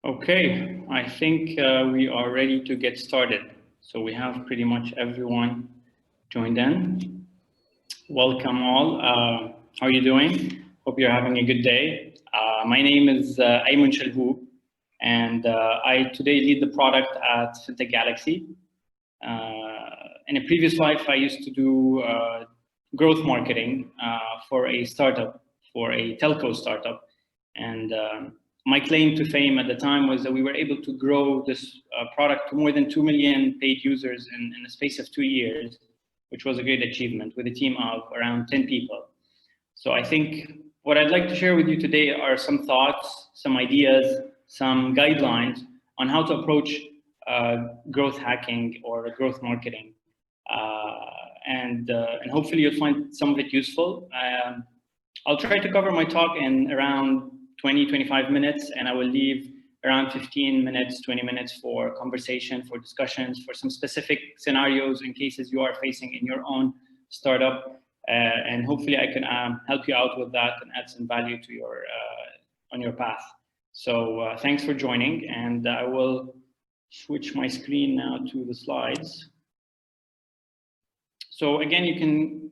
Okay, I think we are ready to get started. So we have pretty much everyone joined in. Welcome all. How are you doing? Hope you're having a good day. My name is Ayman Chalhoub, and I today lead the product at Fintech Galaxy. In a previous life, I used to do growth marketing for a startup, for a telco startup. And my claim to fame at the time was that we were able to grow this product to more than 2 million paid users in the space of 2 years, which was a great achievement with a team of around 10 people. So I think what I'd like to share with you today are some thoughts, some ideas, some guidelines on how to approach growth hacking or growth marketing. And hopefully you'll find some of it useful. I'll try to cover my talk in around 20, 25 minutes, and I will leave around 15 minutes, 20 minutes for conversation, for discussions, for some specific scenarios in cases you are facing in your own startup. And hopefully I can help you out with that and add some value to your on your path. So thanks for joining, and I will switch my screen now to the slides. So again, you can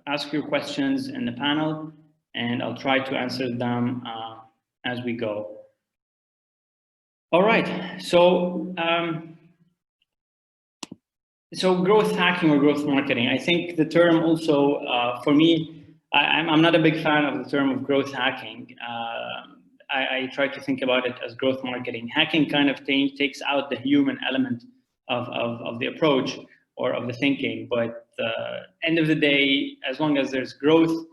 ask your questions in the panel, and I'll try to answer them as we go. All right, so growth hacking or growth marketing, I think the term also, for me, I'm not a big fan of the term of growth hacking. I try to think about it as growth marketing. Hacking kind of takes out the human element of the approach or of the thinking, but end of the day, as long as there's growth,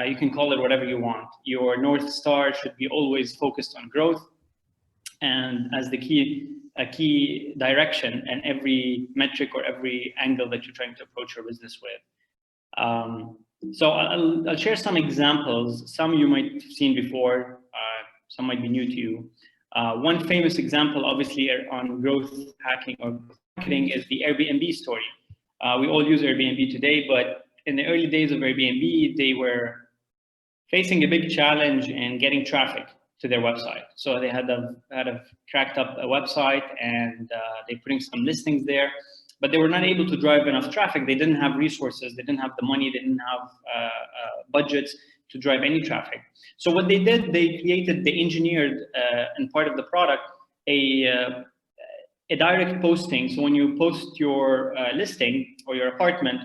you can call it whatever you want. Your North Star should be always focused on growth and as the key direction and every metric or every angle that you're trying to approach your business with. So I'll share some examples. Some you might have seen before, some might be new to you. One famous example, obviously, on growth hacking or marketing is the Airbnb story. We all use Airbnb today, but in the early days of Airbnb, they were facing a big challenge in getting traffic to their website. So they had cracked up a website and they're putting some listings there, but they were not able to drive enough traffic. They didn't have resources, they didn't have the money, they didn't have budgets to drive any traffic. So what they did, they engineered in part of the product a direct posting. So when you post your listing or your apartment,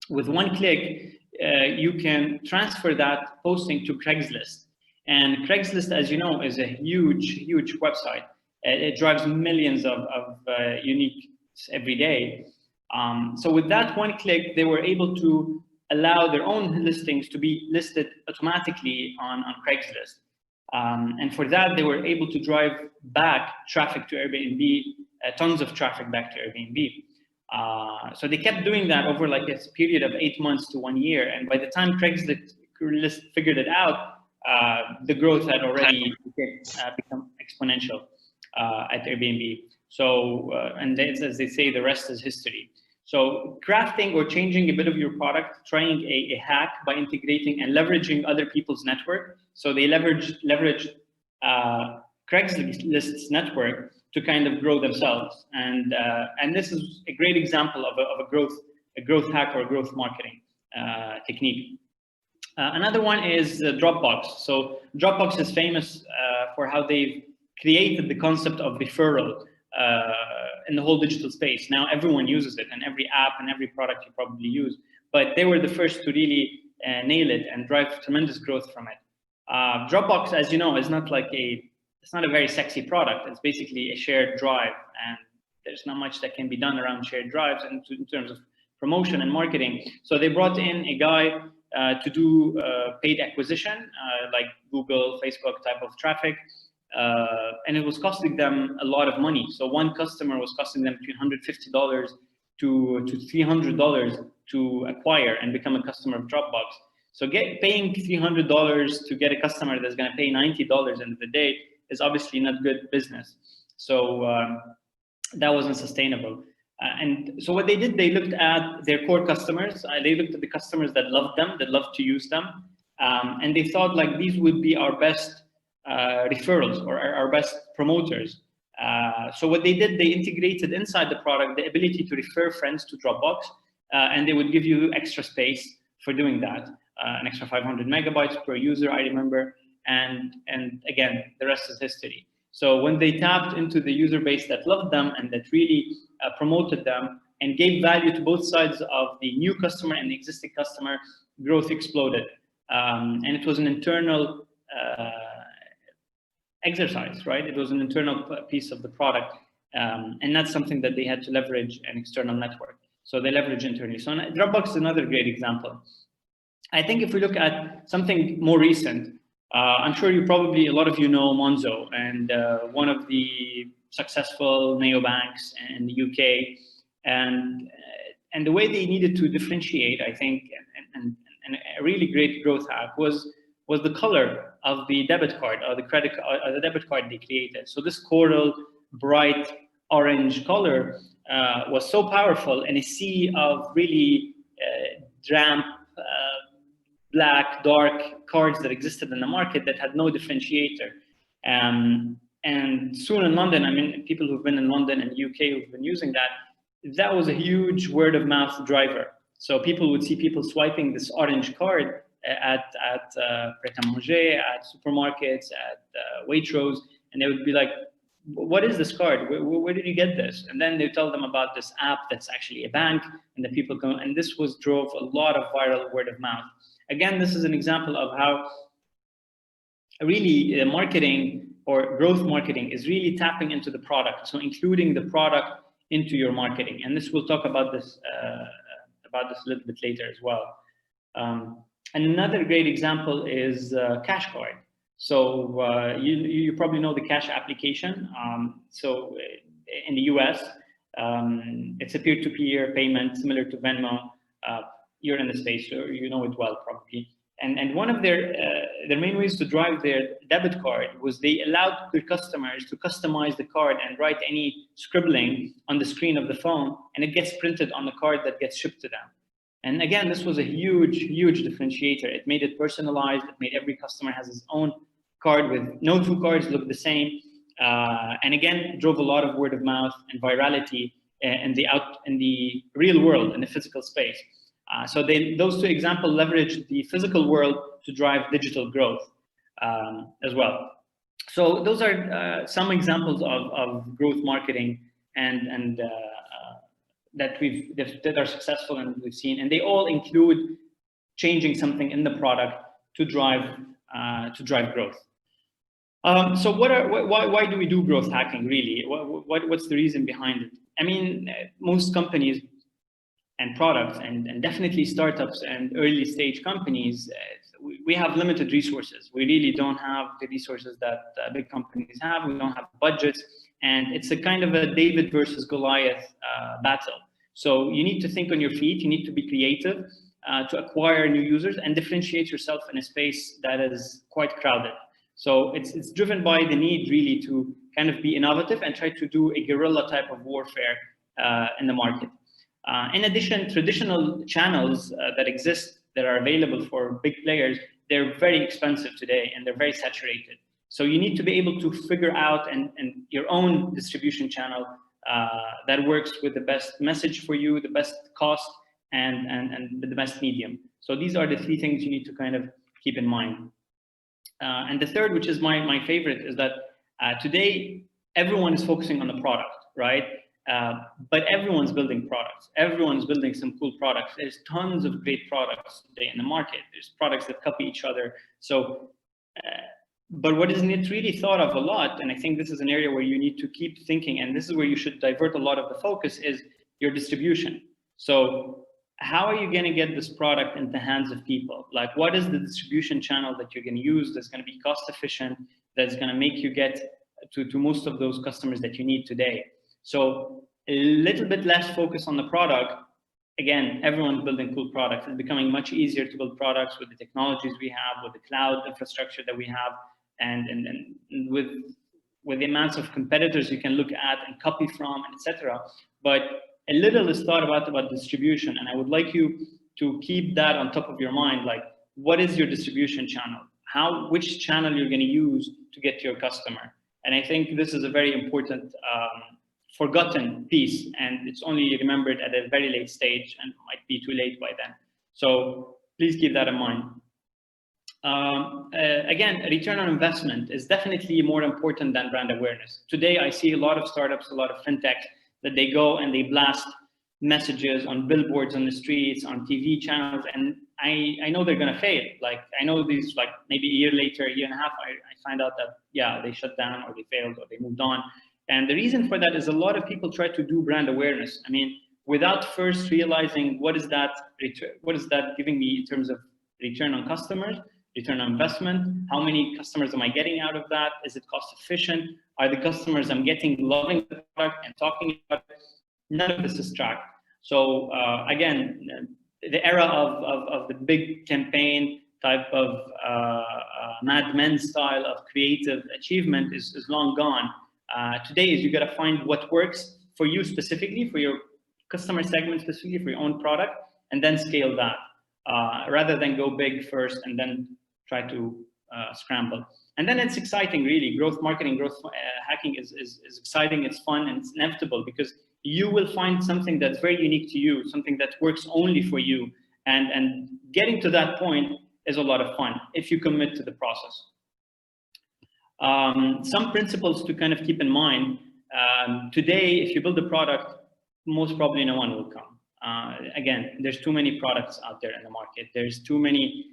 with one click, you can transfer that posting to Craigslist. And Craigslist, as you know, is a huge website. It drives millions of uniques every day. So with that one click, they were able to allow their own listings to be listed automatically on Craigslist. And for that, they were able to drive back traffic to Airbnb, tons of traffic back to Airbnb. So they kept doing that over like a period of 8 months to 1 year. And by the time Craigslist figured it out, the growth had already become exponential at Airbnb. So, and as they say, the rest is history. So crafting or changing a bit of your product, trying a hack by integrating and leveraging other people's network. So they leverage Craigslist's network to kind of grow themselves. And this is a great example of a growth hack or a growth marketing technique. Another one is Dropbox. So Dropbox is famous for how they've created the concept of referral in the whole digital space. Now everyone uses it, and every app and every product you probably use, but they were the first to really nail it and drive tremendous growth from it. Dropbox, as you know, is not like it's not a very sexy product. It's basically a shared drive, and there's not much that can be done around shared drives in terms of promotion and marketing. So they brought in a guy to do paid acquisition, like Google, Facebook type of traffic. And it was costing them a lot of money. So one customer was costing them between $150 to $300 to acquire and become a customer of Dropbox. So paying $300 to get a customer that's going to pay $90 end of the day is obviously not good business. So that wasn't sustainable. And so what they did, they looked at their core customers. They looked at the customers that loved them, that loved to use them. And they thought like these would be our best referrals or our best promoters. So what they did, they integrated inside the product the ability to refer friends to Dropbox, and they would give you extra space for doing that, an extra 500 megabytes per user, I remember, and again, the rest is history. So when they tapped into the user base that loved them and that really promoted them and gave value to both sides of the new customer and the existing customer, growth exploded. And it was an internal exercise, right? It was an internal piece of the product, and that's something that they had to leverage an external network. So they leverage internally. So Dropbox is another great example. I think if we look at something more recent, I'm sure a lot of you know Monzo, and one of the successful neobanks in the UK, and the way they needed to differentiate, I think, and a really great growth hack was the color of the debit card or the credit or the debit card they created. So this coral, bright orange color was so powerful, and a sea of really damp, black, dark cards that existed in the market that had no differentiator. And soon in London, I mean, people who've been in London and UK who've been using that was a huge word of mouth driver. So people would see people swiping this orange card at Pret-a-Manger, at supermarkets, at Waitrose, and they would be like, what is this card? Where did you get this? And then they tell them about this app that's actually a bank, and the people go, and this drove a lot of viral word of mouth. Again, this is an example of how really marketing or growth marketing is really tapping into the product. So including the product into your marketing. And we'll talk about this a little bit later as well. And another great example is Cash Card. So you probably know the Cash application. So in the US, it's a peer-to-peer payment similar to Venmo. You're in the space, so you know it well probably. And one of their main ways to drive their debit card was they allowed their customers to customize the card and write any scribbling on the screen of the phone, and it gets printed on the card that gets shipped to them. And again, this was a huge, huge differentiator. It made it personalized. It made every customer has his own card with no two cards look the same. And again, drove a lot of word of mouth and virality in the real world, in the physical space. So those two examples leverage the physical world to drive digital growth as well. So those are some examples of growth marketing and that are successful and we've seen, and they all include changing something in the product to drive growth. So why do we do growth hacking really? What's the reason behind it? I mean, most companies and products and definitely startups and early stage companies, we have limited resources. We really don't have the resources that big companies have. We don't have budgets, and it's a kind of a David versus Goliath battle. So you need to think on your feet. You need to be creative to acquire new users and differentiate yourself in a space that is quite crowded. So it's driven by the need really to kind of be innovative and try to do a guerrilla type of warfare in the market. In addition, traditional channels that exist, that are available for big players, they're very expensive today and they're very saturated. So you need to be able to figure out and your own distribution channel that works with the best message for you, the best cost, and the best medium. So these are the three things you need to kind of keep in mind. And the third, which is my favorite, is that today everyone is focusing on the product, right? But everyone's building products. Everyone's building some cool products. There's tons of great products today in the market. There's products that copy each other. So, but what isn't it really thought of a lot, and I think this is an area where you need to keep thinking, and this is where you should divert a lot of the focus, is your distribution. So how are you going to get this product into the hands of people? Like, what is the distribution channel that you're going to use that's going to be cost efficient, that's going to make you get to most of those customers that you need today? So a little bit less focus on the product. Again, everyone's building cool products. It's becoming much easier to build products with the technologies we have, with the cloud infrastructure that we have, and with the amounts of competitors you can look at and copy from, etc. But a little is thought about distribution, and I would like you to keep that on top of your mind. Like, what is your distribution channel? which channel you're going to use to get to your customer. And I think this is a very important forgotten piece, and it's only remembered at a very late stage and might be too late by then. So please keep that in mind. Again, return on investment is definitely more important than brand awareness. Today, I see a lot of startups, a lot of fintech, that they go and they blast messages on billboards on the streets, on TV channels, and I know they're gonna fail. Like, I know these, like maybe a year later, a year and a half, I find out that, yeah, they shut down or they failed or they moved on. And the reason for that is a lot of people try to do brand awareness. I mean, without first realizing what is that giving me in terms of return on customers, return on investment, how many customers am I getting out of that? Is it cost efficient? Are the customers I'm getting loving the product and talking about it? None of this is tracked. So again, the era of the big campaign type of Mad Men style of creative achievement is long gone. Today is you got to find what works for you specifically, for your customer segment specifically, for your own product, and then scale that rather than go big first and then try to scramble. And then it's exciting, really. Growth marketing, growth hacking is exciting, it's fun, and it's inevitable because you will find something that's very unique to you, something that works only for you. And getting to that point is a lot of fun if you commit to the process. Some principles to kind of keep in mind. Today, if you build a product, most probably no one will come. Again, there's too many products out there in the market. There's too many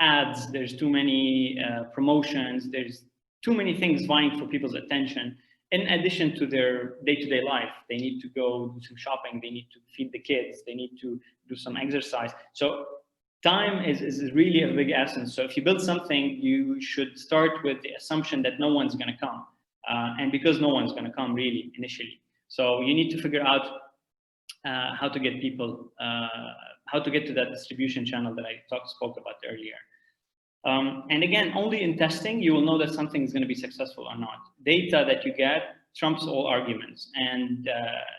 ads, there's too many promotions, there's too many things vying for people's attention. In addition to their day-to-day life, they need to go do some shopping, they need to feed the kids, they need to do some exercise. So time is really a big essence. So if you build something, you should start with the assumption that no one's going to come. And because no one's going to come really initially. So you need to figure out how to get people, how to get to that distribution channel that I spoke about earlier. And again, only in testing, you will know that something is going to be successful or not. Data that you get trumps all arguments. And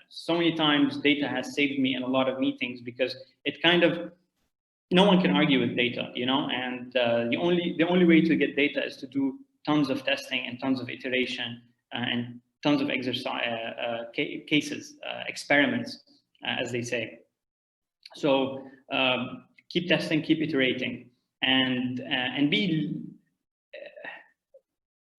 so many times data has saved me in a lot of meetings because it kind of, no one can argue with data, you know, and the only way to get data is to do tons of testing and tons of iteration and tons of exercise cases, experiments, as they say. So keep testing, keep iterating, and be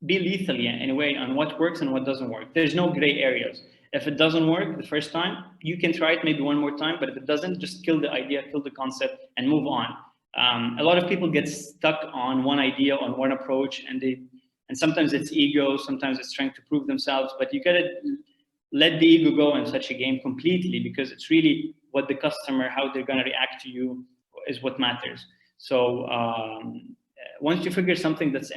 lethal in a way on what works and what doesn't work. There's no gray areas. If it doesn't work the first time, you can try it maybe one more time, but if it doesn't, just kill the idea, kill the concept, and move on. A lot of people get stuck on one idea, on one approach, and sometimes it's ego, sometimes it's trying to prove themselves, but you gotta let the ego go in such a game completely, because it's really what the customer, how they're gonna react to you is what matters. So once you figure something that's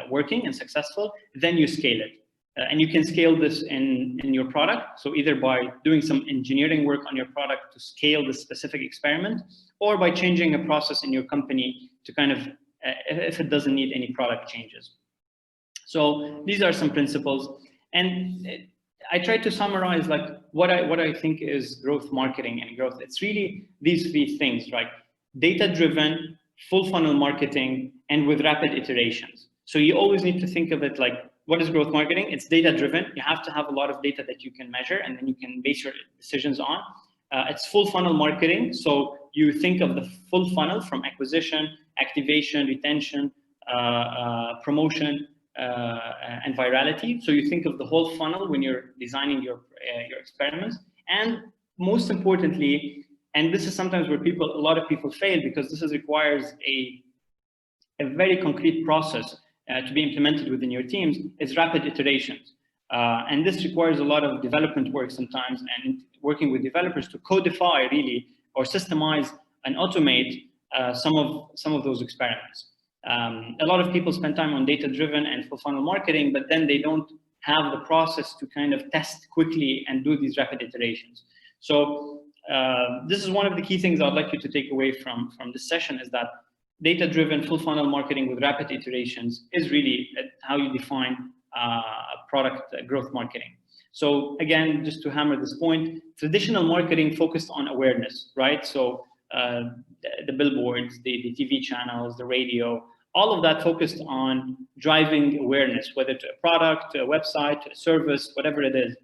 working and successful, then you scale it. And you can scale this in your product. So either by doing some engineering work on your product to scale the specific experiment, or by changing a process in your company to kind of, if it doesn't need any product changes. So these are some principles. And I try to summarize like what I think is growth marketing and growth. It's really these three things, right? Data-driven, full funnel marketing, and with rapid iterations. So you always need to think of it like, what is growth marketing? It's data-driven. You have to have a lot of data that you can measure and then you can base your decisions on. It's full funnel marketing. So you think of the full funnel from acquisition, activation, retention, promotion, and virality. So you think of the whole funnel when you're designing your experiments. And most importantly, and this is sometimes where a lot of people fail, because this requires a very concrete process to be implemented within your teams, is rapid iterations. And this requires a lot of development work sometimes, and working with developers to codify really, or systemize and automate some of those experiments. A lot of people spend time on data-driven and full funnel marketing, but then they don't have the process to kind of test quickly and do these rapid iterations. So this is one of the key things I'd like you to take away from this session, is that data-driven full funnel marketing with rapid iterations is really how you define product growth marketing. So again, just to hammer this point, traditional marketing focused on awareness, right? So the billboards, the TV channels, the radio, all of that focused on driving awareness, whether to a product, to a website, to a service, whatever it is.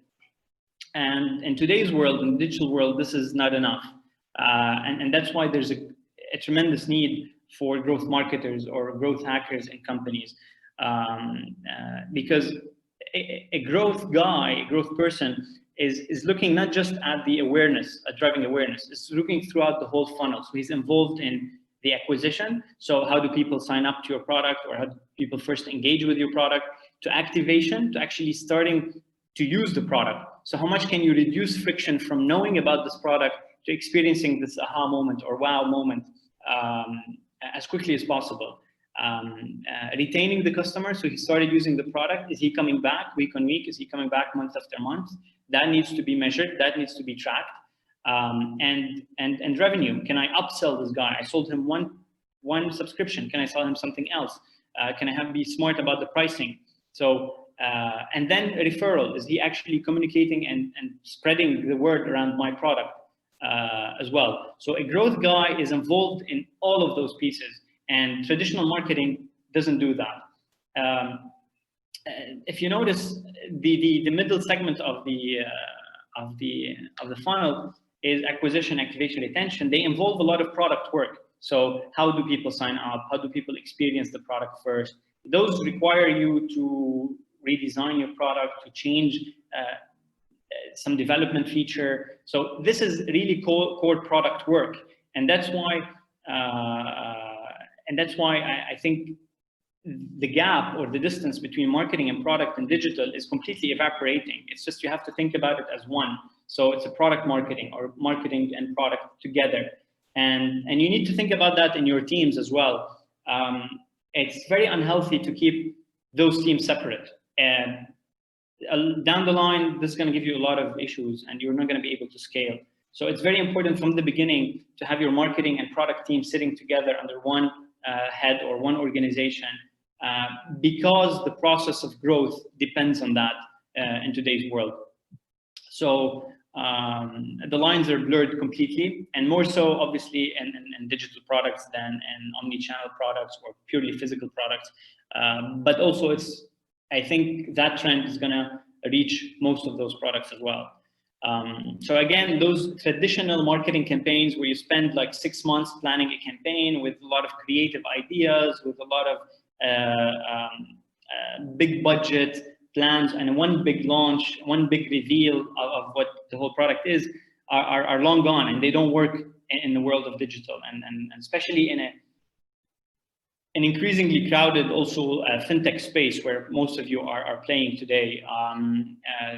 And in today's world, in the digital world, this is not enough. And that's why there's a tremendous need for growth marketers or growth hackers in companies. Because a growth guy, a growth person is looking not just at the awareness, at driving awareness, it's looking throughout the whole funnel. So he's involved in the acquisition. So how do people sign up to your product, or how do people first engage with your product, to activation, to actually starting to use the product. So how much can you reduce friction from knowing about this product to experiencing this aha moment or wow moment as quickly as possible. Retaining the customer, so he started using the product. Is he coming back week on week? Is he coming back month after month? That needs to be measured. That needs to be tracked. And revenue. Can I upsell this guy? I sold him one subscription. Can I sell him something else? Can I be smart about the pricing? So and then a referral. Is he actually communicating and spreading the word around my product as well? So a growth guy is involved in all of those pieces, and traditional marketing doesn't do that. If you notice, the middle segment of the funnel is acquisition, activation, retention. They involve a lot of product work. So how do people sign up? How do people experience the product first? Those require you to redesign your product, to change some development feature. So this is really core product work, and that's why I think the gap or the distance between marketing and product and digital is completely evaporating. It's just you have to think about it as one. So it's a product marketing, or marketing and product together, and you need to think about that in your teams as well. It's very unhealthy to keep those teams separate, and down the line, this is going to give you a lot of issues, and you're not going to be able to scale. So it's very important from the beginning to have your marketing and product team sitting together under one head or one organization, because the process of growth depends on that in today's world. So the lines are blurred completely, and more so obviously in digital products than in omni-channel products or purely physical products. But also I think that trend is gonna reach most of those products as well. So again, those traditional marketing campaigns where you spend like 6 months planning a campaign with a lot of creative ideas, with a lot of big budget plans and one big launch, one big reveal of what the whole product is, are long gone, and they don't work in the world of digital, and especially in an increasingly crowded also fintech space where most of you are playing today.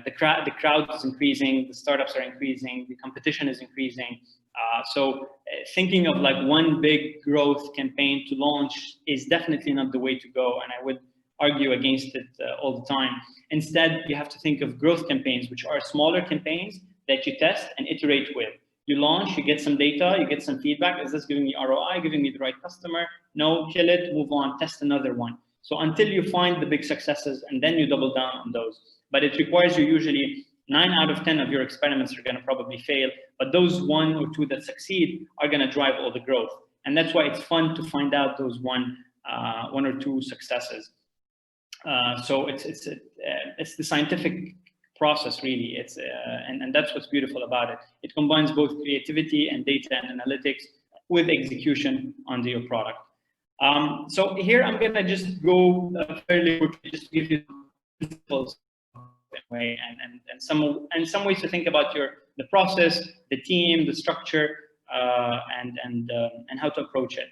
The crowd is increasing, the startups are increasing, the competition is increasing. So thinking of like one big growth campaign to launch is definitely not the way to go, and I would argue against it all the time. Instead, you have to think of growth campaigns, which are smaller campaigns that you test and iterate with. You launch, you get some data, you get some feedback. Is this giving me ROI, giving me the right customer? No, kill it, move on, test another one. So until you find the big successes, and then you double down on those. But it requires you usually 9 out of 10 of your experiments are going to probably fail, but those 1 or 2 that succeed are going to drive all the growth. And that's why it's fun to find out those one or two successes. So it's the scientific process, really. It's and that's what's beautiful about it. It combines both creativity and data and analytics with execution onto your product. So here I'm gonna just go fairly quickly, just to give you principles way and some ways to think about the process, the team, the structure, and how to approach it.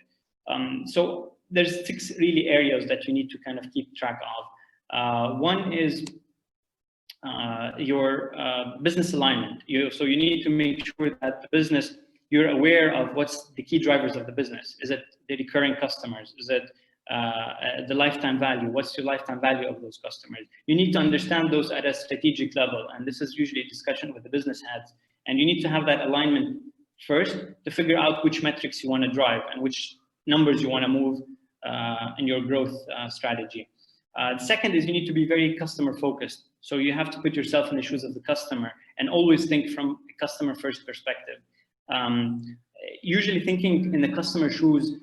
So there's 6 really areas that you need to kind of keep track of. One is your business alignment. So you need to make sure that the business, you're aware of what's the key drivers of the business. Is it the recurring customers? Is it the lifetime value? What's your lifetime value of those customers? You need to understand those at a strategic level, and this is usually a discussion with the business heads. And you need to have that alignment first to figure out which metrics you want to drive and which numbers you want to move in your growth strategy. The second is you need to be very customer focused. So you have to put yourself in the shoes of the customer and always think from a customer first perspective. usually thinking in the customer shoes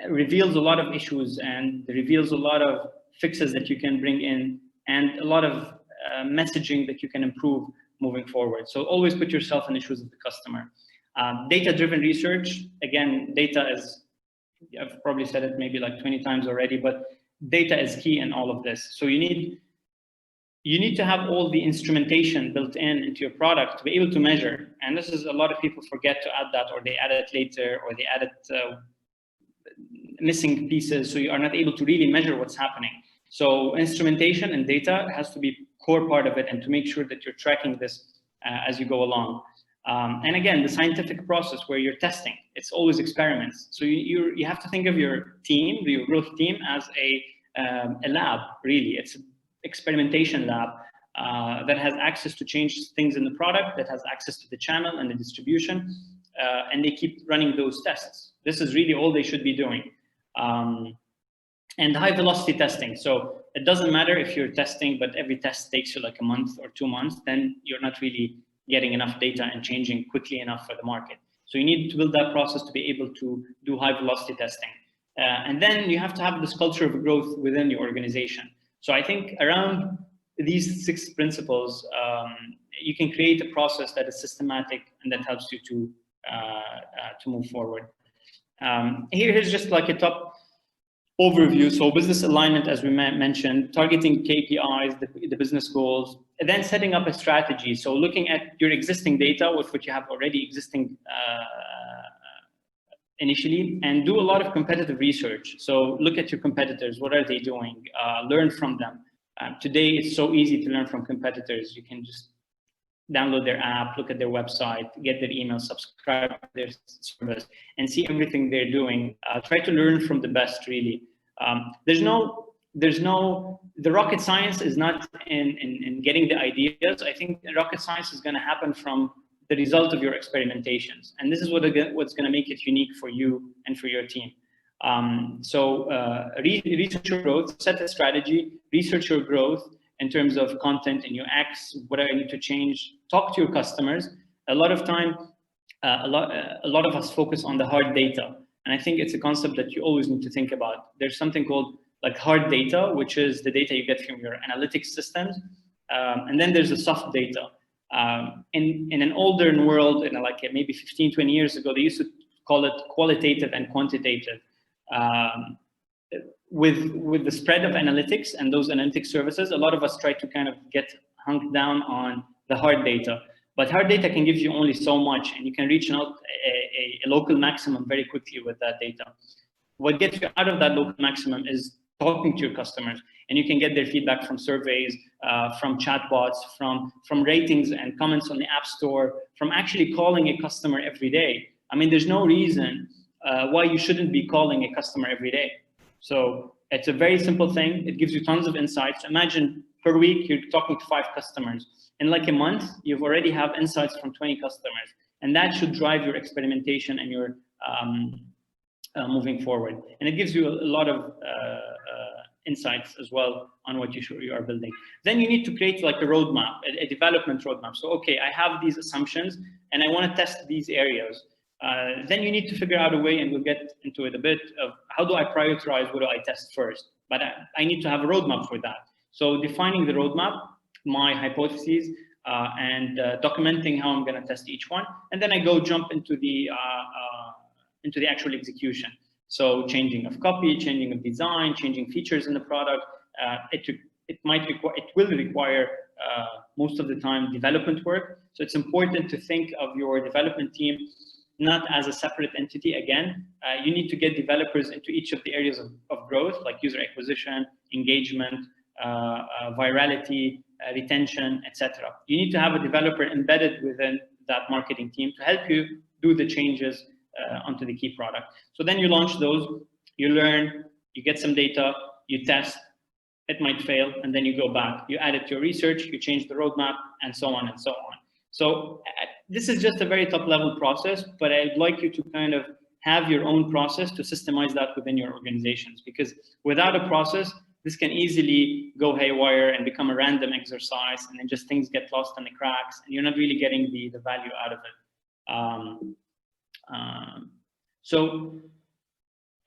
reveals a lot of issues and reveals a lot of fixes that you can bring in and a lot of messaging that you can improve moving forward. So always put yourself in the shoes of the customer. Data-driven research, again, data is, I've probably said it maybe like 20 times already, but data is key in all of this. So you need to have all the instrumentation built into your product to be able to measure. And this is a lot of people forget to add that, or they add it later, or they add it missing pieces. So you are not able to really measure what's happening. So instrumentation and data has to be core part of it, and to make sure that you're tracking this as you go along. And again, the scientific process where you're testing, it's always experiments. So you have to think of your team, your growth team, as a lab, really. It's an experimentation lab that has access to change things in the product, that has access to the channel and the distribution, and they keep running those tests. This is really all they should be doing. And high velocity testing. So it doesn't matter if you're testing, but every test takes you like a month or 2 months, then you're not really getting enough data and changing quickly enough for the market. So you need to build that process to be able to do high velocity testing. And then you have to have this culture of growth within your organization. So I think around these 6 principles, you can create a process that is systematic and that helps you to move forward. Here's just like a top overview. So business alignment, as we mentioned, targeting KPIs, the business goals, and then setting up a strategy. So looking at your existing data with what you have already existing initially, and do a lot of competitive research. So look at your competitors. What are they doing? Learn from them. Today, it's so easy to learn from competitors. You can just download their app, look at their website, get their email, subscribe to their service, and see everything they're doing. Try to learn from the best, really. The rocket science is not in getting the ideas. I think rocket science is going to happen from the result of your experimentations. And this is what's going to make it unique for you and for your team. Research your growth, set a strategy, research your growth in terms of content in your X, what I need to change, talk to your customers. A lot of time, a lot of us focus on the hard data. And I think it's a concept that you always need to think about. There's something called like hard data, which is the data you get from your analytics systems. And then there's the soft data. In an older world, like maybe 15, 20 years ago, they used to call it qualitative and quantitative. With the spread of analytics and those analytics services, a lot of us try to kind of get hung down on the hard data. But hard data can give you only so much, and you can reach out a local maximum very quickly with that data. What gets you out of that local maximum is talking to your customers, and you can get their feedback from surveys, from chatbots, from ratings and comments on the App Store, from actually calling a customer every day. I mean, there's no reason why you shouldn't be calling a customer every day. So it's a very simple thing. It gives you tons of insights. Imagine per week, you're talking to 5 customers. In like a month, you've already have insights from 20 customers. And that should drive your experimentation and your moving forward. And it gives you a lot of insights as well on what you are building. Then you need to create like a roadmap, a development roadmap. So, okay, I have these assumptions and I want to test these areas. Then you need to figure out a way, and we'll get into it a bit, of how do I prioritize, what do I test first? But I need to have a roadmap for that. So defining the roadmap, my hypotheses, and documenting how I'm going to test each one. And then I go jump into the actual execution. So changing of copy, changing of design, changing features in the product. It will require most of the time development work. So it's important to think of your development team not as a separate entity. Again, you need to get developers into each of the areas of growth, like user acquisition, engagement, virality, retention, etc. You need to have a developer embedded within that marketing team to help you do the changes onto the key product. So then you launch those, you learn, you get some data, you test, it might fail, and then you go back. You add it to your research, you change the roadmap, and so on and so on. So this is just a very top level process, but I'd like you to kind of have your own process to systemize that within your organizations, because without a process, this can easily go haywire and become a random exercise, and then just things get lost in the cracks, and you're not really getting the value out of it. So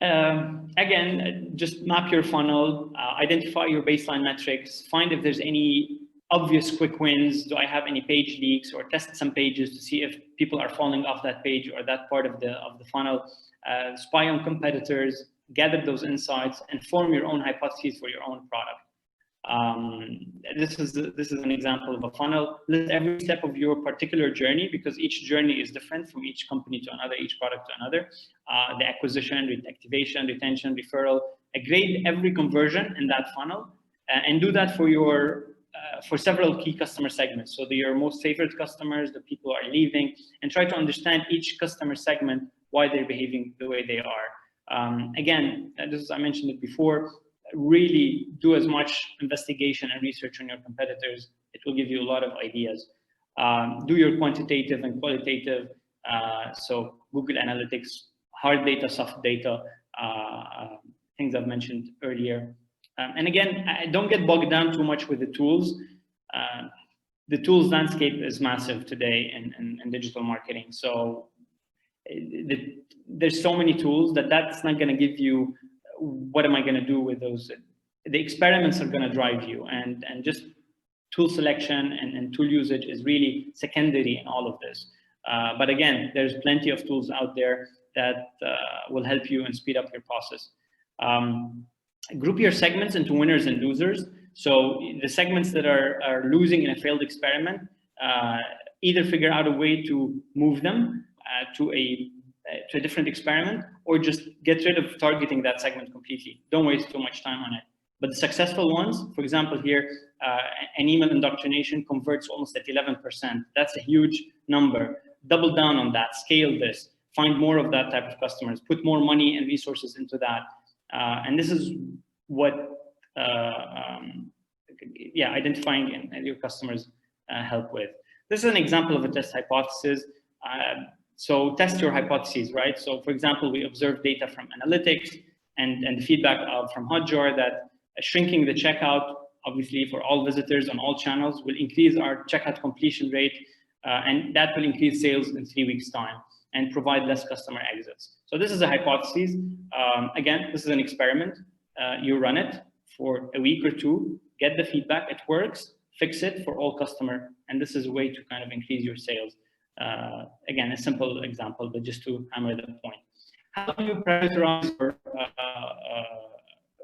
again, just map your funnel, identify your baseline metrics, find if there's any obvious quick wins. Do I have any page leaks, or test some pages to see if people are falling off that page or that part of the funnel. Spy on competitors, gather those insights, and form your own hypotheses for your own product. This is an example of a funnel. List every step of your particular journey, because each journey is different from each company to another, each product to another. The acquisition, activation, retention, referral. Grade every conversion in that funnel, and do that for several key customer segments. So your most favorite customers, the people who are leaving, and try to understand each customer segment, why they're behaving the way they are. Again, I mentioned it before. Really do as much investigation and research on your competitors. It will give you a lot of ideas. Do your quantitative and qualitative, so Google Analytics, hard data, soft data, things I've mentioned earlier. And again, don't get bogged down too much with the tools. The tools landscape is massive today in digital marketing. So there's so many tools that's not going to give you, what am I going to do with those? The experiments are going to drive you, and just tool selection and tool usage is really secondary in all of this. But again, there's plenty of tools out there that will help you and speed up your process. Group your segments into winners and losers. So the segments that are losing in a failed experiment, either figure out a way to move them to a different experiment, or just get rid of targeting that segment completely. Don't waste too much time on it. But the successful ones, for example, here, an email indoctrination converts almost at 11%. That's a huge number. Double down on that, scale this, find more of that type of customers, put more money and resources into that. And this is what, identifying your customers help with. This is an example of a test hypothesis. So test your hypotheses, right? So for example, we observed data from analytics and feedback from Hotjar that shrinking the checkout, obviously for all visitors on all channels, will increase our checkout completion rate, and that will increase sales in 3 weeks' time and provide less customer exits. So this is a hypothesis. Again, this is an experiment. You run it for a week or two, get the feedback, it works, fix it for all customer, and this is a way to kind of increase your sales. Again, a simple example, but just to hammer the point. How do you prioritize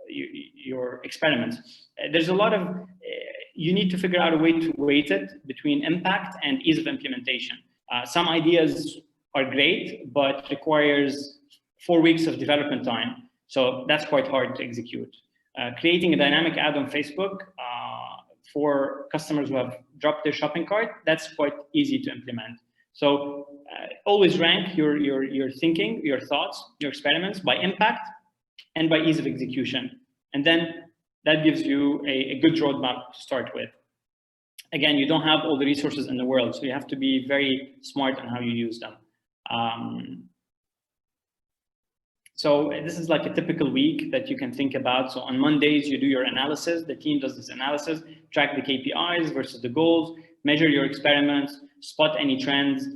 your experiments? There's a lot of, you need to figure out a way to weight it between impact and ease of implementation. Some ideas are great, but requires 4 weeks of development time. So that's quite hard to execute. Creating a dynamic ad on Facebook for customers who have dropped their shopping cart, that's quite easy to implement. So always rank your thinking, your thoughts, your experiments by impact and by ease of execution. And then that gives you a good roadmap to start with. Again, you don't have all the resources in the world, so you have to be very smart on how you use them. So this is like a typical week that you can think about. So on Mondays, you do your analysis. The team does this analysis, track the KPIs versus the goals, measure your experiments, spot any trends.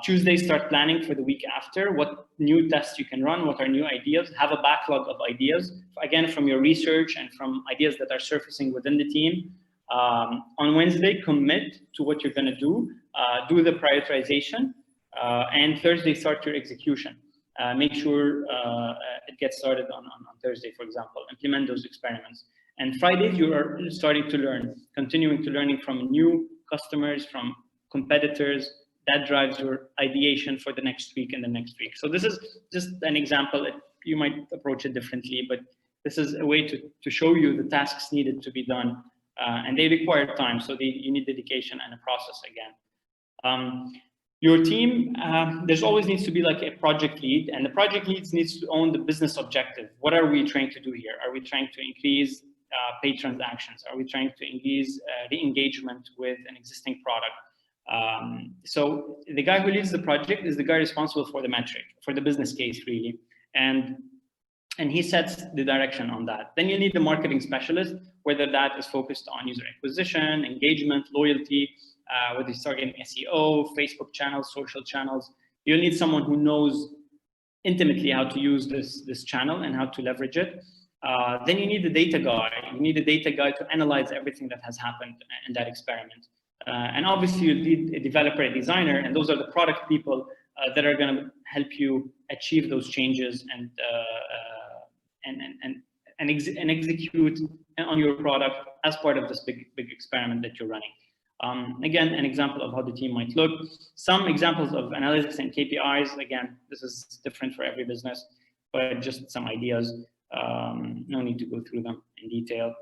Tuesday, start planning for the week after, what new tests you can run, what are new ideas, have a backlog of ideas, again, from your research and from ideas that are surfacing within the team. On Wednesday, commit to what you're gonna do the prioritization, and Thursday, start your execution. Make sure it gets started on Thursday, for example, implement those experiments. And Fridays, you are starting to learn, continuing to learning from new customers, from competitors. That drives your ideation for the next week and the next week. So this is just an example. You might approach it differently, but this is a way to show you the tasks needed to be done. And they require time, so you need dedication and a process again. Your team, there's always needs to be like a project lead, and the project lead needs to own the business objective. What are we trying to do here? Are we trying to increase paid transactions? Are we trying to increase the engagement with an existing product? So the guy who leads the project is the guy responsible for the metric, for the business case, really. And he sets the direction on that. Then you need the marketing specialist, whether that is focused on user acquisition, engagement, loyalty, whether it's targeting SEO, Facebook channels, social channels. You'll need someone who knows intimately how to use this channel and how to leverage it. Then you need a data guy. You need a data guy to analyze everything that has happened in that experiment. And obviously you need a developer, a designer, and those are the product people that are going to help you achieve those changes and execute on your product as part of this big experiment that you're running. Again, an example of how the team might look. Some examples of analytics and KPIs. Again, this is different for every business, but just some ideas. No need to go through them in detail.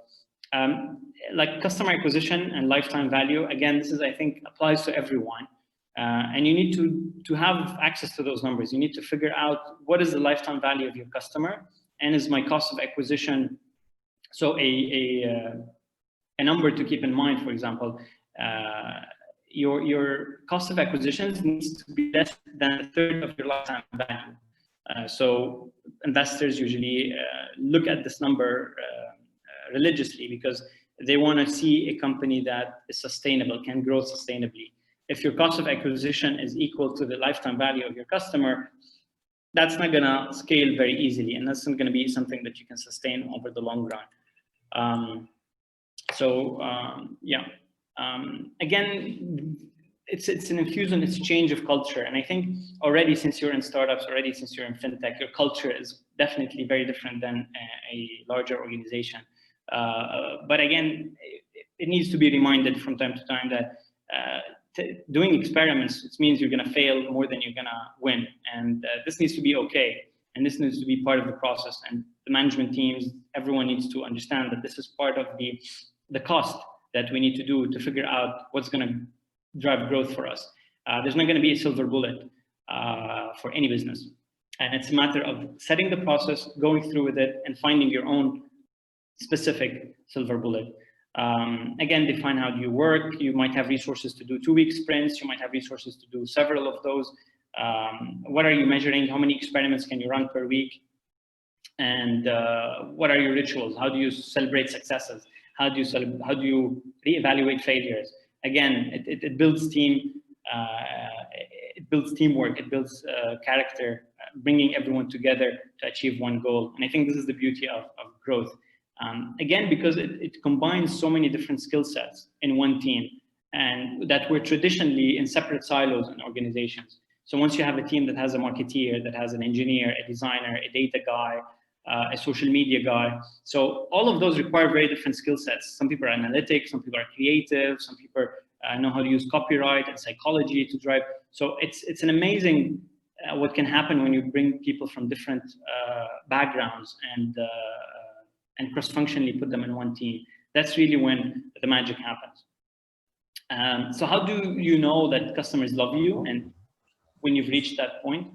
Like customer acquisition and lifetime value. Again, this is, I think, applies to everyone. And you need to have access to those numbers. You need to figure out what is the lifetime value of your customer, and is my cost of acquisition. So a number to keep in mind, for example, your cost of acquisitions needs to be less than a third of your lifetime value. So investors usually look at this number religiously because they want to see a company that is sustainable, can grow sustainably. If your cost of acquisition is equal to the lifetime value of your customer, that's not going to scale very easily, and that's not going to be something that you can sustain over the long run. Again, it's an infusion, it's a change of culture. And I think already, since you're in startups, already since you're in fintech, your culture is definitely very different than a larger organization. But again, it needs to be reminded from time to time that doing experiments, it means you're going to fail more than you're going to win. And this needs to be okay. And this needs to be part of the process. And the management teams, everyone needs to understand that this is part of the cost that we need to do to figure out what's going to drive growth for us. There's not going to be a silver bullet for any business. And it's a matter of setting the process, going through with it, and finding your own specific silver bullet. Again, define how do you work. You might have resources to do 2-week sprints. You might have resources to do several of those. What are you measuring? How many experiments can you run per week? And what are your rituals? How do you celebrate successes? How do you reevaluate failures? Again, it builds team. It builds teamwork. It builds character, bringing everyone together to achieve one goal. And I think this is the beauty of growth. Again, because it combines so many different skill sets in one team, and that were traditionally in separate silos in organizations. So once you have a team that has a marketeer, that has an engineer, a designer, a data guy, a social media guy. So all of those require very different skill sets. Some people are analytics, some people are creative, some people know how to use copyright and psychology to drive. So it's an amazing what can happen when you bring people from different backgrounds and cross-functionally put them in one team. That's really when the magic happens. So how do you know that customers love you and when you've reached that point?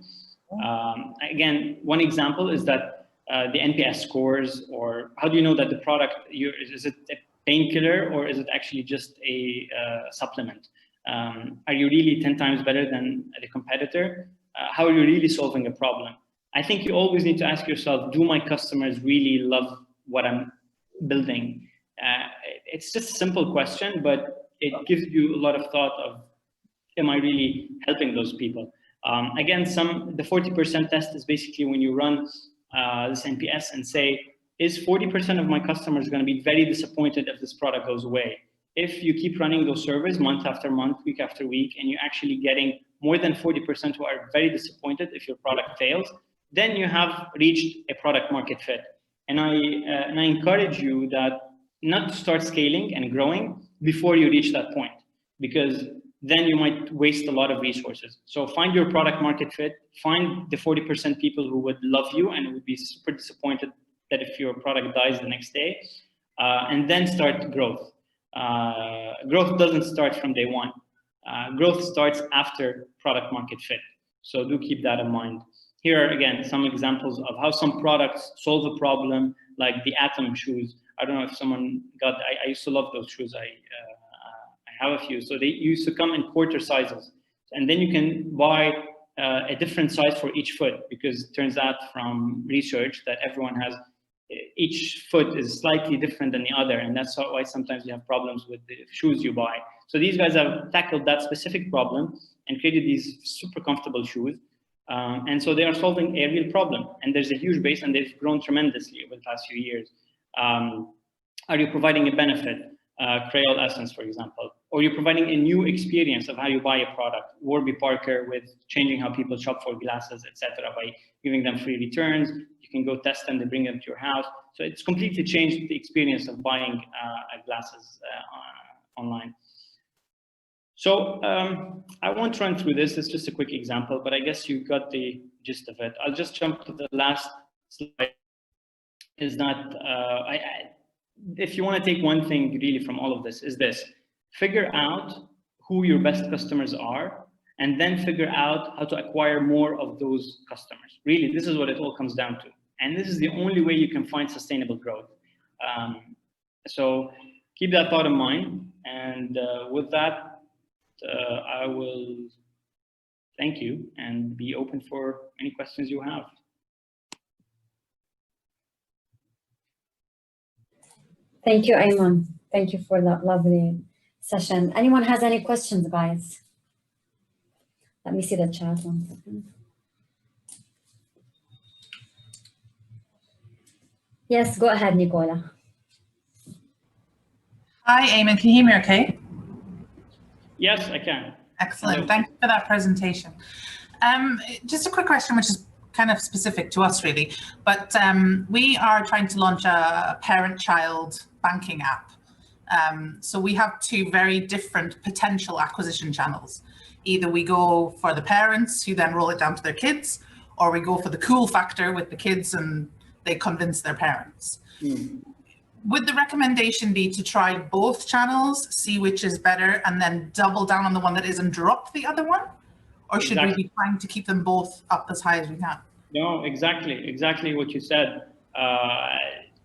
Again, one example is that the NPS scores, or how do you know that the product, is it a painkiller or is it actually just a supplement? Are you really 10 times better than the competitor? How are you really solving a problem? I think you always need to ask yourself, do my customers really love what I'm building? It's just a simple question, but it gives you a lot of thought of, am I really helping those people? Again, the 40% test is basically when you run this NPS and say, is 40% of my customers going to be very disappointed if this product goes away? If you keep running those surveys month after month, week after week, and you're actually getting more than 40% who are very disappointed if your product fails, then you have reached a product market fit. And I encourage you that not to start scaling and growing before you reach that point, because then you might waste a lot of resources. So find your product market fit, find the 40% people who would love you and would be super disappointed that if your product dies the next day, and then start growth. Growth doesn't start from day one. Growth starts after product market fit. So do keep that in mind. Here are, again, some examples of how some products solve a problem, like the Atom shoes. I don't know if someone got, I used to love those shoes. I have a few. So they used to come in quarter sizes. And then you can buy a different size for each foot, because it turns out from research that everyone has, each foot is slightly different than the other. And that's why sometimes you have problems with the shoes you buy. So these guys have tackled that specific problem and created these super comfortable shoes. And so they are solving a real problem. And there's a huge base, and they've grown tremendously over the past few years. Are you providing a benefit? Crayola Essence, for example, or you're providing a new experience of how you buy a product. Warby Parker with changing how people shop for glasses, etc., by giving them free returns. You can go test them, they bring them to your house. So it's completely changed the experience of buying glasses online. So I won't run through this. It's just a quick example, but I guess you got the gist of it. I'll just jump to the last slide. Is that if you want to take one thing really from all of this, is this: figure out who your best customers are, and then figure out how to acquire more of those customers. Really, this is what it all comes down to. And this is the only way you can find sustainable growth. So keep that thought in mind. And with that, I will thank you and be open for any questions you have. Thank you, Ayman. Thank you for that lovely session. Anyone has any questions, guys? Let me see the chat 1 second. Yes, go ahead, Nicola. Hi, Ayman. Can you hear me okay? Yes, I can. Excellent. Hello. Thank you for that presentation. Just a quick question, which is kind of specific to us, really. But we are trying to launch a parent-child banking app. So we have two very different potential acquisition channels. Either we go for the parents who then roll it down to their kids, or we go for the cool factor with the kids and they convince their parents. Would the recommendation be to try both channels, see which is better, and then double down on the one that is and drop the other one? Or should we be trying to keep them both up as high as we can? No, exactly what you said.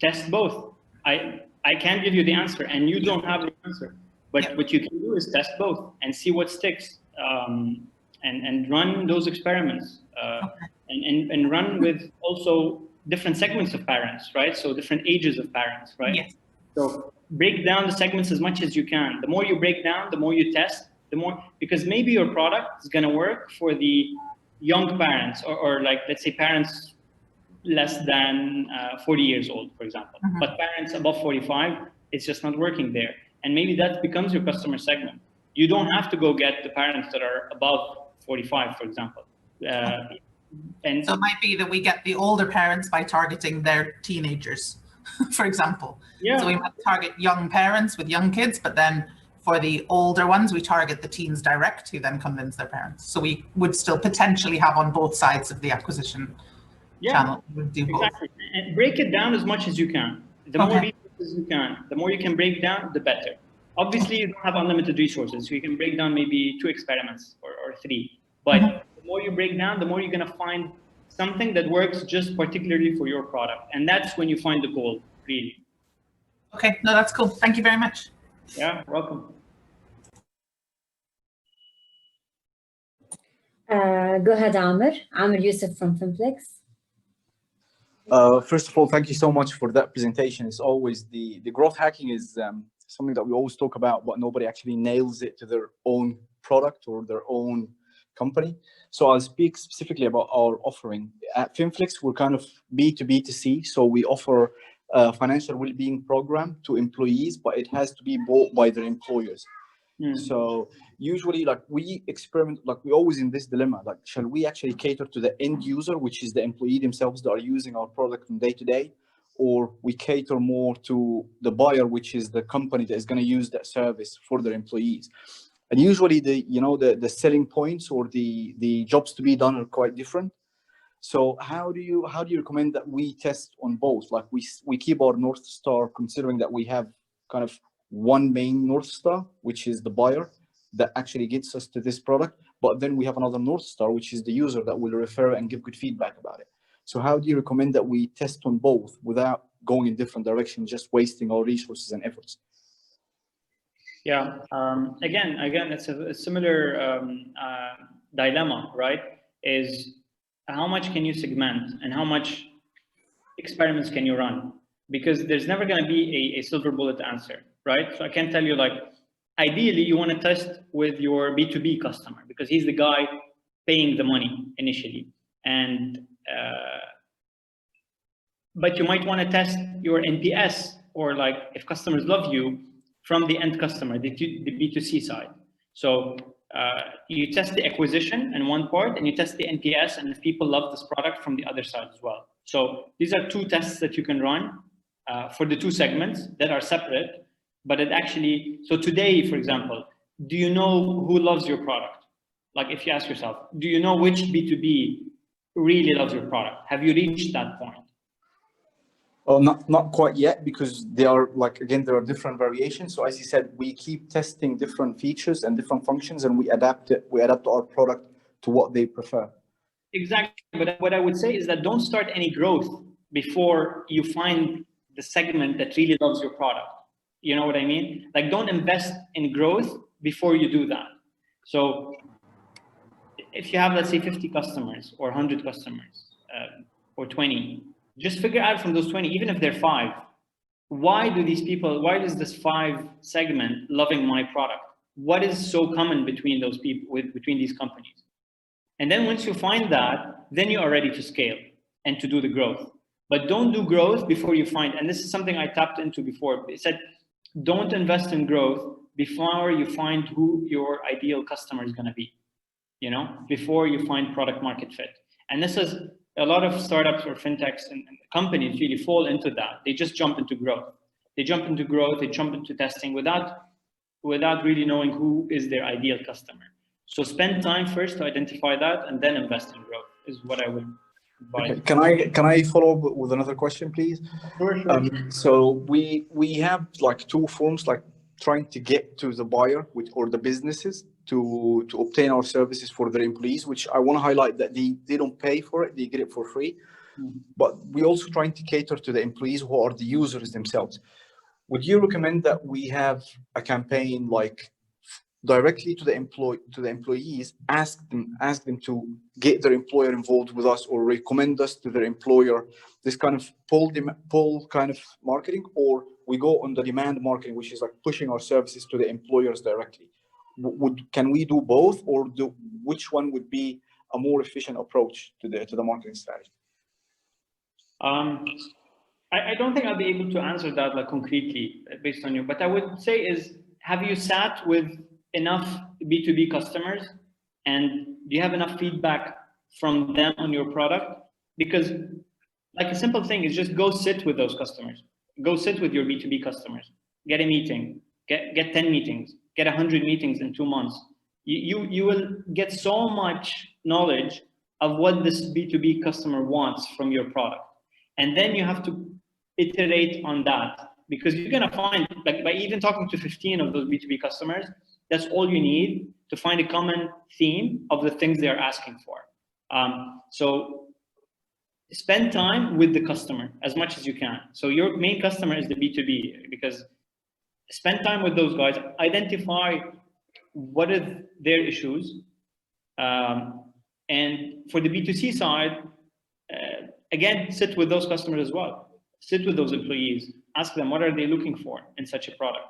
Test both. I can't give you the answer, and you don't have the answer. But what you can do is test both and see what sticks, and run those experiments, and run with also different segments of parents, right? So different ages of parents, right? Yes. So break down the segments as much as you can. The more you break down, the more you test, the more, because maybe your product is going to work for the young parents, or like, let's say parents less than 40 years old, for example. But parents above 45, it's just not working there. And maybe that becomes your customer segment. You don't have to go get the parents that are above 45, for example. And so it might be that we get the older parents by targeting their teenagers, for example. Yeah. So we might target young parents with young kids, but then for the older ones, we target the teens direct, who then convince their parents. So we would still potentially have on both sides of the acquisition channel. We would do both. Exactly. And break it down as much as you can. The more resources you can, the more you can break down, the better. Obviously, you don't have unlimited resources, so you can break down maybe 2 experiments or 3. But the more you break down, the more you're going to find something that works just particularly for your product. And that's when you find the gold, really. Okay, no, that's cool. Thank you very much. Yeah, welcome. Go ahead, Amr. Amr Yusuf from Fintech. First of all, thank you so much for that presentation. It's always the growth hacking is something that we always talk about, but nobody actually nails it to their own product or their own company. So I'll speak specifically about our offering. At Finflix, we're kind of B2B2C. So we offer a financial well-being program to employees, but it has to be bought by their employers. So usually, like, we experiment, like, we're always in this dilemma, like, shall we actually cater to the end user, which is the employee themselves that are using our product from day to day, or we cater more to the buyer, which is the company that is going to use that service for their employees. And usually the selling points or the jobs to be done are quite different. So how do you recommend that we test on both? Like, we keep our North Star, considering that we have kind of one main North Star, which is the buyer that actually gets us to this product. But then we have another North Star, which is the user that will refer and give good feedback about it. So how do you recommend that we test on both without going in different directions, just wasting our resources and efforts? Yeah. Again, it's a similar dilemma, right? Is how much can you segment and how much experiments can you run? Because there's never going to be a silver bullet answer, right? So I can't tell you, like, ideally you want to test with your B2B customer because he's the guy paying the money initially. And but you might want to test your NPS, or like if customers love you, from the end customer, the B2C side. So you test the acquisition in one part, and you test the NPS, and if people love this product from the other side as well. So these are two tests that you can run for the two segments that are separate, but it actually, so today, for example, do you know who loves your product? Like if you ask yourself, do you know which B2B really loves your product? Have you reached that point? Oh, not quite yet, because they are like, again, there are different variations. So as you said, we keep testing different features and different functions, and we adapt our product to what they prefer. Exactly. But what I would say is that don't start any growth before you find the segment that really loves your product. You know what I mean? Like, don't invest in growth before you do that. So if you have, let's say, 50 customers or 100 customers or 20, just figure out from those 20, even if they're 5, why does this 5 segment loving my product? What is so common between those people, between these companies? And then once you find that, then you are ready to scale and to do the growth. But don't do growth before you find, and this is something I tapped into before. It said, don't invest in growth before you find who your ideal customer is going to be, you know, before you find product market fit. And this is a lot of startups or fintechs and companies really fall into that. They just jump into growth. They jump into testing without really knowing who is their ideal customer. So spend time first to identify that, and then invest in growth is what I would advise. Okay. Can I follow up with another question, please? Sure. So we have like two forms, like trying to get to the buyer or the businesses to obtain our services for their employees, which I want to highlight that they don't pay for it, they get it for free. Mm-hmm. But we also trying to cater to the employees who are the users themselves. Would you recommend that we have a campaign like directly to the employees, ask them to get their employer involved with us, or recommend us to their employer, this kind of pull kind of marketing, or we go on the demand marketing, which is like pushing our services to the employers directly? Can we do both, or which one would be a more efficient approach to the marketing strategy? I don't think I'll be able to answer that like concretely based on you, but I would say is, have you sat with enough B2B customers, and do you have enough feedback from them on your product? Because like a simple thing is just go sit with those customers, go sit with your B2B customers, get a meeting, get 10 meetings, get 100 meetings in 2 months. You will get so much knowledge of what this B2B customer wants from your product. And then you have to iterate on that, because you're going to find, like, by even talking to 15 of those B2B customers, that's all you need to find a common theme of the things they're asking for. So spend time with the customer as much as you can. So your main customer is the B2B, because spend time with those guys, identify what are their issues. And for the B2C side, again, sit with those customers as well. Sit with those employees, ask them what are they looking for in such a product.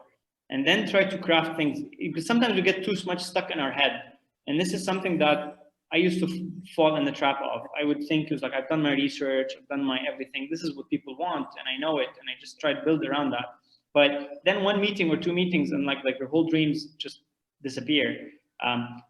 And then try to craft things, because sometimes we get too much stuck in our head. And this is something that I used to fall in the trap of. I would think it was like, I've done my research, I've done my everything. This is what people want, and I know it, and I just try to build around that. But then one meeting or 2 meetings, and like your whole dreams just disappear.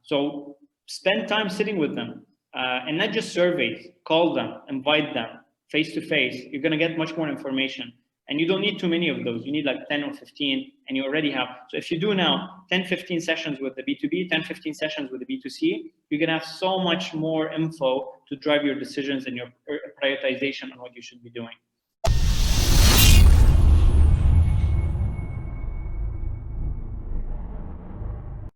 So spend time sitting with them, and not just surveys. Call them, invite them face to face. You're going to get much more information. And you don't need too many of those. You need like 10 or 15, and you already have. So if you do now 10, 15 sessions with the B2B, 10, 15 sessions with the B2C, you're going to have so much more info to drive your decisions and your prioritization on what you should be doing.